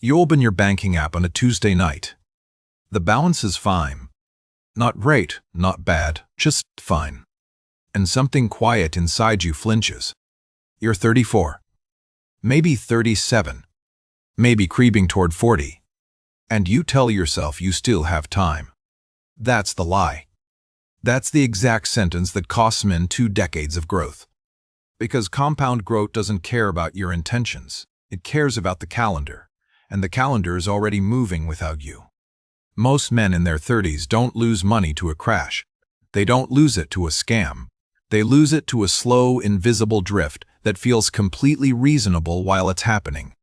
You open your banking app on a Tuesday night. The balance is fine. Not great, not bad, just fine. And something quiet inside you flinches. You're 34. Maybe 37. Maybe creeping toward 40. And you tell yourself you still have time. That's the lie. That's the exact sentence that costs men 2 decades of growth. Because compound growth doesn't care about your intentions. It cares about the calendar. And the calendar is already moving without you. Most men in their 30s don't lose money to a crash. They don't lose it to a scam. They lose it to a slow, invisible drift that feels completely reasonable while it's happening.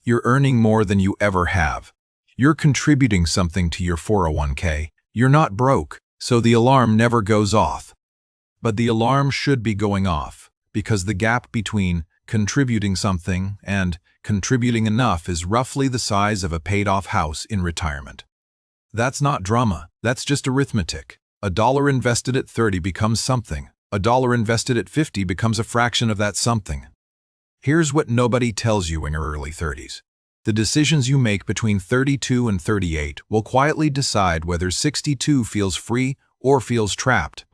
You're earning more than you ever have. You're contributing something to your 401k. You're not broke, so the alarm never goes off. But the alarm should be going off, because the gap between contributing something and contributing enough is roughly the size of a paid-off house in retirement. That's not drama, that's just arithmetic. $1 invested at 30 becomes something. $1 invested at 50 becomes a fraction of that something. Here's what nobody tells you in your early 30s. The decisions you make between 32 and 38 will quietly decide whether 62 feels free or feels trapped.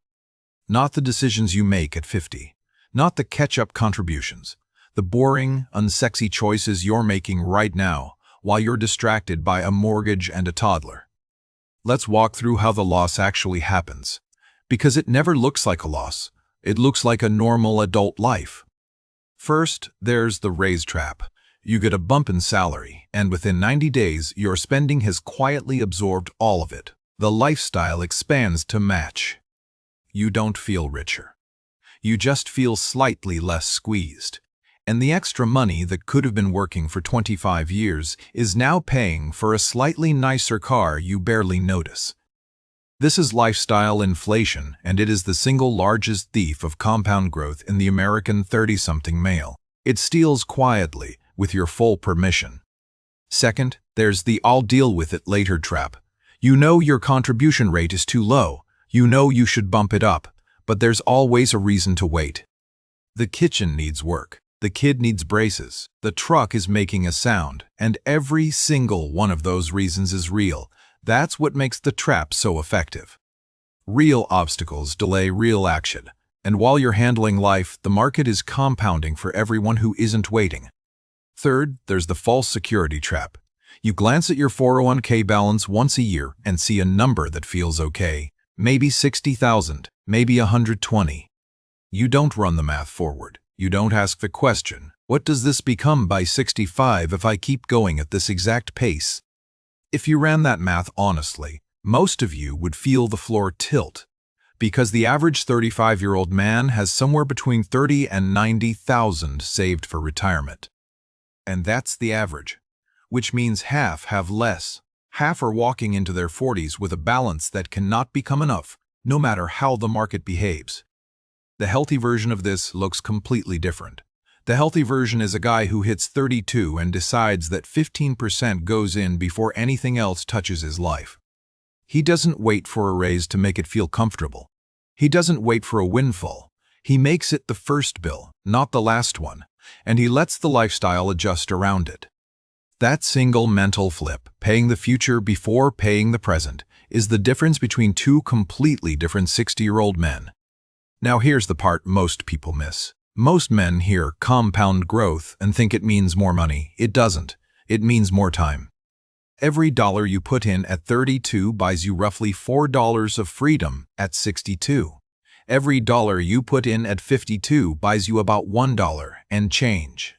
Not the decisions you make at 50. Not the catch-up contributions. The boring, unsexy choices you're making right now while you're distracted by a mortgage and a toddler. Let's walk through how the loss actually happens. Because it never looks like a loss. It looks like a normal adult life. First, there's the raise trap. You get a bump in salary, and within 90 days, your spending has quietly absorbed all of it. The lifestyle expands to match. You don't feel richer. You just feel slightly less squeezed. And the extra money that could have been working for 25 years is now paying for a slightly nicer car you barely notice. This is lifestyle inflation, and it is the single largest thief of compound growth in the American 30-something male. It steals quietly, with your full permission. Second, there's the "I'll deal with it later" trap. You know your contribution rate is too low. You know you should bump it up, but there's always a reason to wait. The kitchen needs work. The kid needs braces. The truck is making a sound, and every single one of those reasons is real. That's what makes the trap so effective. Real obstacles delay real action, and while you're handling life, the market is compounding for everyone who isn't waiting. Third, there's the false security trap. You glance at your 401k balance once a year and see a number that feels okay. Maybe 60,000, maybe 120. You don't run the math forward. You don't ask the question, what does this become by 65 if I keep going at this exact pace? If you ran that math honestly, most of you would feel the floor tilt, because the average 35-year-old man has somewhere between 30 and 90,000 saved for retirement. And that's the average, which means half have less. Half are walking into their 40s with a balance that cannot become enough, no matter how the market behaves. The healthy version of this looks completely different. The healthy version is a guy who hits 32 and decides that 15% goes in before anything else touches his life. He doesn't wait for a raise to make it feel comfortable. He doesn't wait for a windfall. He makes it the first bill, not the last one, and he lets the lifestyle adjust around it. That single mental flip, paying the future before paying the present, is the difference between two completely different 60-year-old men. Now here's the part most people miss. Most men hear compound growth and think it means more money. It doesn't. It means more time. Every dollar you put in at 32 buys you roughly $4 of freedom at 62. Every dollar you put in at 52 buys you about $1 and change.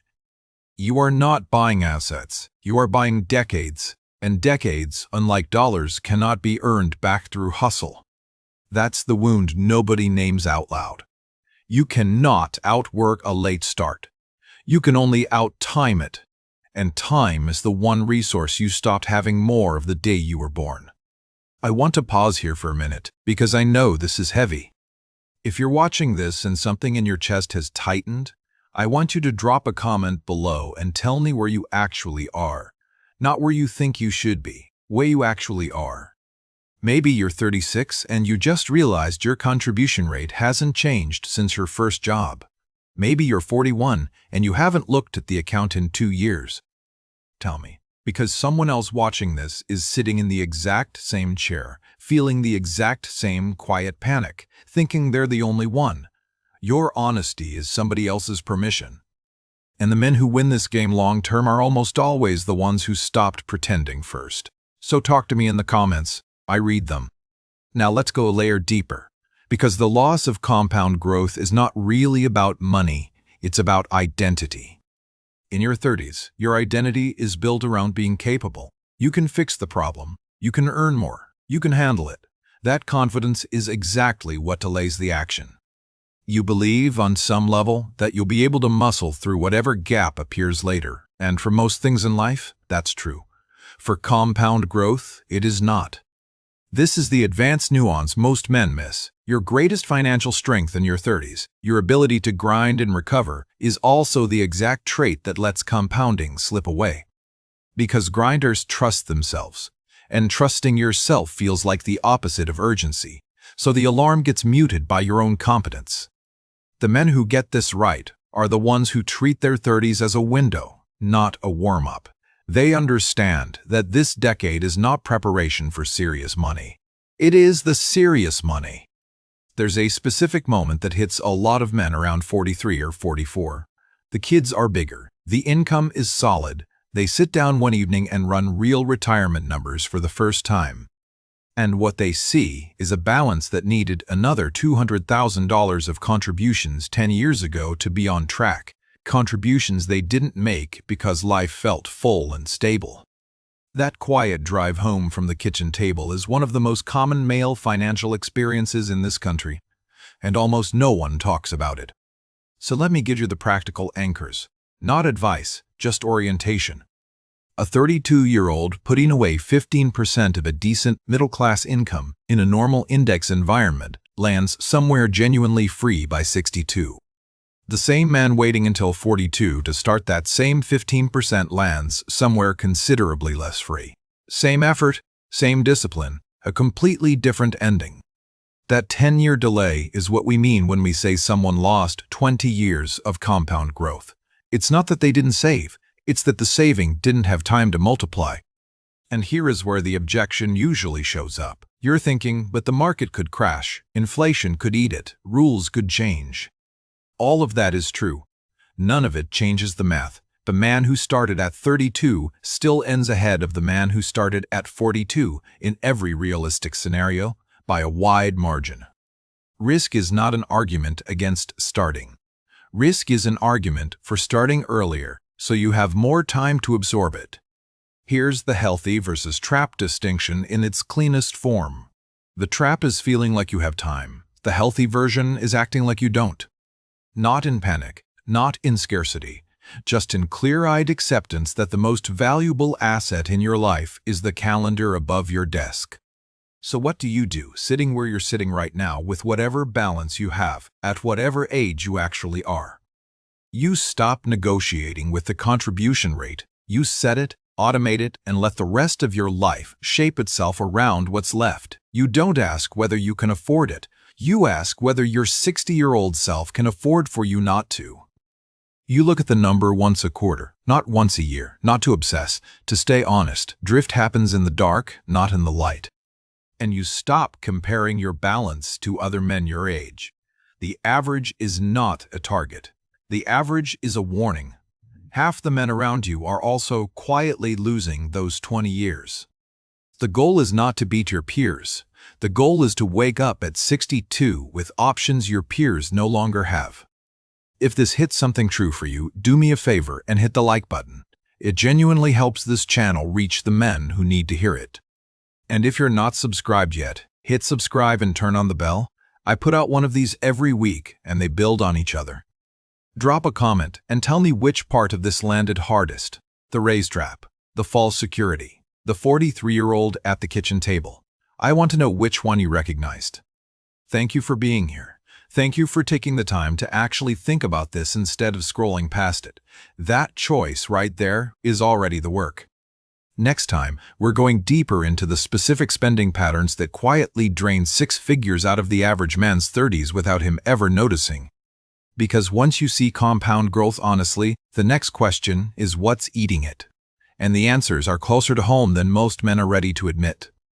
You are not buying assets. You are buying decades. And decades, unlike dollars, cannot be earned back through hustle. That's the wound nobody names out loud. You cannot outwork a late start. You can only out-time it. And time is the one resource you stopped having more of the day you were born. I want to pause here for a minute, because I know this is heavy. If you're watching this and something in your chest has tightened, I want you to drop a comment below and tell me where you actually are. Not where you think you should be, where you actually are. Maybe you're 36 and you just realized your contribution rate hasn't changed since your first job. Maybe you're 41 and you haven't looked at the account in 2 years. Tell me, Because someone else watching this is sitting in the exact same chair, feeling the exact same quiet panic, thinking they're the only one. Your honesty is somebody else's permission. And the men who win this game long-term are almost always the ones who stopped pretending first. So talk to me in the comments. I read them. Now let's go a layer deeper. Because the loss of compound growth is not really about money, it's about identity. In your 30s, your identity is built around being capable. You can fix the problem. You can earn more. You can handle it. That confidence is exactly what delays the action. You believe, on some level, that you'll be able to muscle through whatever gap appears later. And for most things in life, that's true. For compound growth, it is not. This is the advanced nuance most men miss. Your greatest financial strength in your 30s, your ability to grind and recover, is also the exact trait that lets compounding slip away. Because grinders trust themselves, and trusting yourself feels like the opposite of urgency, so the alarm gets muted by your own competence. The men who get this right are the ones who treat their 30s as a window, not a warm-up. They understand that this decade is not preparation for serious money. It is the serious money. There's a specific moment that hits a lot of men around 43 or 44. The kids are bigger. The income is solid. They sit down one evening and run real retirement numbers for the first time. And what they see is a balance that needed another $200,000 of contributions 10 years ago to be on track. Contributions they didn't make because life felt full and stable. That quiet drive home from the kitchen table is one of the most common male financial experiences in this country, and almost no one talks about it. So let me give you the practical anchors. Not advice, just orientation. A 32-year-old putting away 15% of a decent middle-class income in a normal index environment lands somewhere genuinely free by 62. The same man waiting until 42 to start that same 15% lands somewhere considerably less free. Same effort, same discipline, a completely different ending. That 10-year delay is what we mean when we say someone lost 20 years of compound growth. It's not that they didn't save, it's that the saving didn't have time to multiply. And here is where the objection usually shows up. You're thinking, but the market could crash, inflation could eat it, rules could change. All of that is true. None of it changes the math. The man who started at 32 still ends ahead of the man who started at 42 in every realistic scenario by a wide margin. Risk is not an argument against starting. Risk is an argument for starting earlier so you have more time to absorb it. Here's the healthy versus trap distinction in its cleanest form. The trap is feeling like you have time. The healthy version is acting like you don't. Not in panic, not in scarcity, just in clear-eyed acceptance that the most valuable asset in your life is the calendar above your desk. So what do you do, sitting where you're sitting right now with whatever balance you have, at whatever age you actually are? You stop negotiating with the contribution rate, you set it, automate it, and let the rest of your life shape itself around what's left. You don't ask whether you can afford it. You ask whether your 60-year-old self can afford for you not to. You look at the number once a quarter, not once a year, not to obsess, to stay honest. Drift happens in the dark, not in the light. And you stop comparing your balance to other men your age. The average is not a target. The average is a warning. Half the men around you are also quietly losing those 20 years. The goal is not to beat your peers. The goal is to wake up at 62 with options your peers no longer have. If this hits something true for you, do me a favor and hit the like button. It genuinely helps this channel reach the men who need to hear it. And if you're not subscribed yet, hit subscribe and turn on the bell. I put out one of these every week and they build on each other. Drop a comment and tell me which part of this landed hardest. The raise trap, the false security, the 43-year-old at the kitchen table. I want to know which one you recognized. Thank you for being here. Thank you for taking the time to actually think about this instead of scrolling past it. That choice right there is already the work. Next time, we're going deeper into the specific spending patterns that quietly drain 6 figures out of the average man's 30s without him ever noticing. Because once you see compound growth honestly, the next question is what's eating it? and the answers are closer to home than most men are ready to admit.